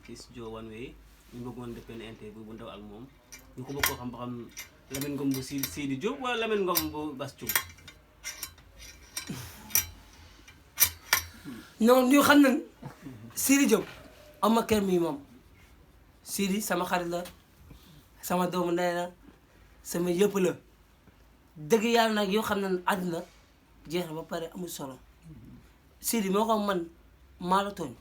ci studio One Way ñu bëggoon def benn interview bu ndaw ak moom ñu ko bëgg koo xam ba xam Lamine Ngom bu Sidi Diop wala Lamine Ngom bu Bass Thioung. non ñu xam nañ Sidi Diop am ma kër mi moom Sidi sama xarit la sama doomu ndey la sama yëpp la dëgg yàlla nag yoo xam ne àddina jeex na ba pare amul solo Sidi moo ko man maa la tooñ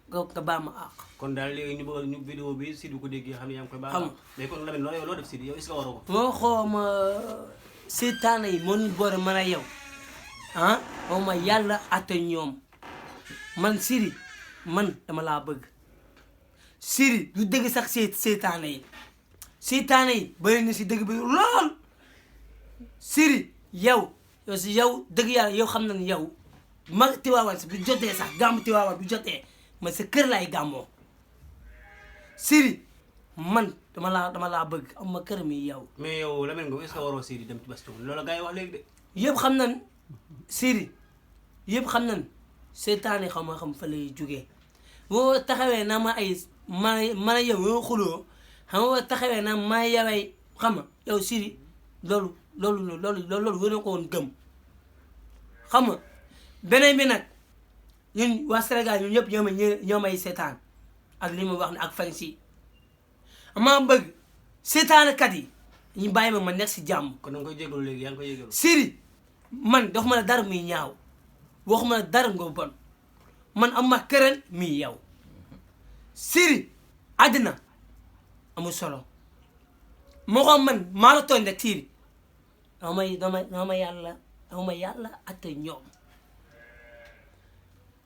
nga baal ma àq. kon daal léegi ñu bëgg ñu vidéo bi Sidi bu ko déggee xam ne yaa ngi koy baal. xam mais kon Lamine loo def Sidi yow est-ce que waroo ko. moo xooma seetaane yi moo ñu boole man a yow ah moom ma yàlla atte ñoom man Sidi man dama laa bëgg Sidi du dëgg sax seetaane yi bëri na si dëgg bi lool Sidi yow si yow dëgg yàlla yow xam na ne yow mag Tiwaawan si bu jotee sax gàmmu Tiwaawan bu jotee ma sa kër laay gàmmoo Sidi man dama laa bëgg am ma kër mi yow. mais yow Lamine Ngom est-ce que waroo Sidi dem ci Bass Thioung loolu gars yi wax léegi de. yëpp xam nañ Sidi yëpp xam nañ seetaane xam fa lay jógee boo taxawee na ma ay man a yow yoo xuloo xam nga taxawee na ma yaway xam nga yow Sidi loolu wëne ko woon gëm xam nga beneen bi nag ñun waa Sénégal ñun ñëpp ñoo may seetaan ak li ma wax ne ak fan si maa bëgg seetaankat yi ñu bàyyi ma nekk si jàmm. kon da nga koy jégalu léegi yaa ngi koy jégalu. Sidi man waxuma la dara muy ñaaw waxuma la dara nga bon man am ma këran muy yow Sidi àddina amul solo moo xam man maa la tooñ rek Sidi dama yàlla atte ñoom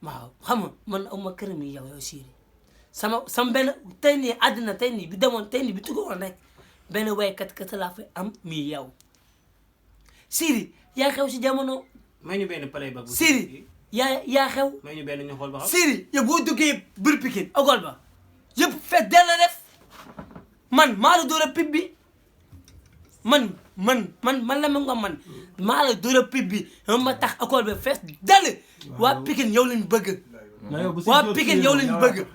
waaw xam nga man am ma këran muy yow Sidi sama benn tey nii àddina tey nii bi demoon tey nii bi tuggoon rek benn waykat laa fa am muy yow Sidi yaa xew si jamono. may ñu benn palay ba. Sidi yaa xew. may ñu benn ñu xool ba xam. Sidi yow boo duggee bër Pikine agol ba yëpp fees dell la def man maa la door a pib bi man la ma nga man maa la door a pib bi ma tax agol ba fees dell waa Pikine yow lañ bëgg. waa Pikine yow lañ bëgg.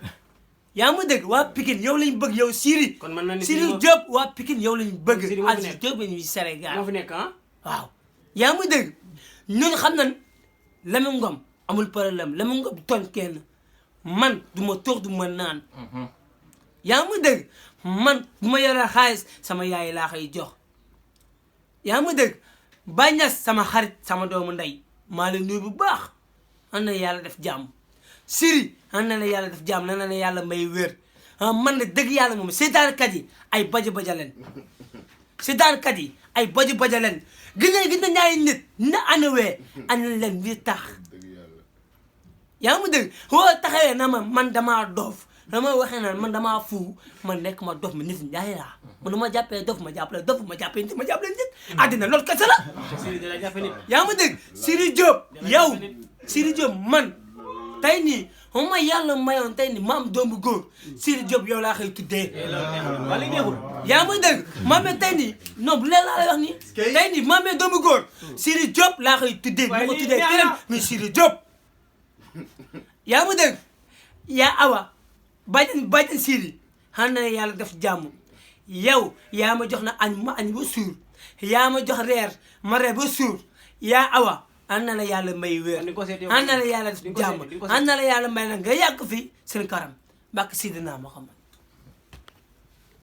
yaa ma dégg waa Pikine yow lañ bëgg yow Sidi. kon mën na ni Sidi Diop waa Pikine yow lañ bëgg. Sidi moo fi nekk Sidi Diop ñu Sénégal moo fi nekk ah. waaw yaa ma dégg ñun xam nañ Lamine Ngom amul problème Lamine Ngom tooñ kenn man du ma toog du ma naan. yaa ma dégg man bu ma yoree xaalis sama yaay laa koy jox. yaa ma dégg Bañas sama xarit sama doomu ndey maa la nuyu bu baax an na yàlla def jàmm Sidi an na la yàlla def jàmm na la yàlla may wér man na dëgg yàlla moom seetaankat yi ay baja leen seetaankat yi ay baja leen gis na ñaari nit na anawee ana leen bi tax yaa ma dégg woo taxawee na man damaa doof dama waxee naan man damaa fuu man nekk ma dof ma nit njaay laa man dama jàppee dof ma jàppale dof ma jàppee nit àddina loolu kese la. yaa ma dégg Sidi Diop yow Sidi Diop man tey nii moom ma yàlla mayoon tey nii maam doomu góor Sidi Diop yow laa koy tuddee. yaa ma dégg maame tey nii non bu leen laa lay wax nii tey nii maame doomu góor Sidi Diop laa koy tuddee bu ko tuddee keneen mais Sidi Diop yaa ma dégg yaa awa bàjjen Sidi xam na ne yàlla def jàmm yow yaa ma jox na añ ma añ ba suur yaa ma jox reer ma reer ba suur yaa awa an na la yàlla may wéer an na la yàlla def jàmm an na la yàlla may na nga yàgg fi seen karam mbàkk Sidina Muhammad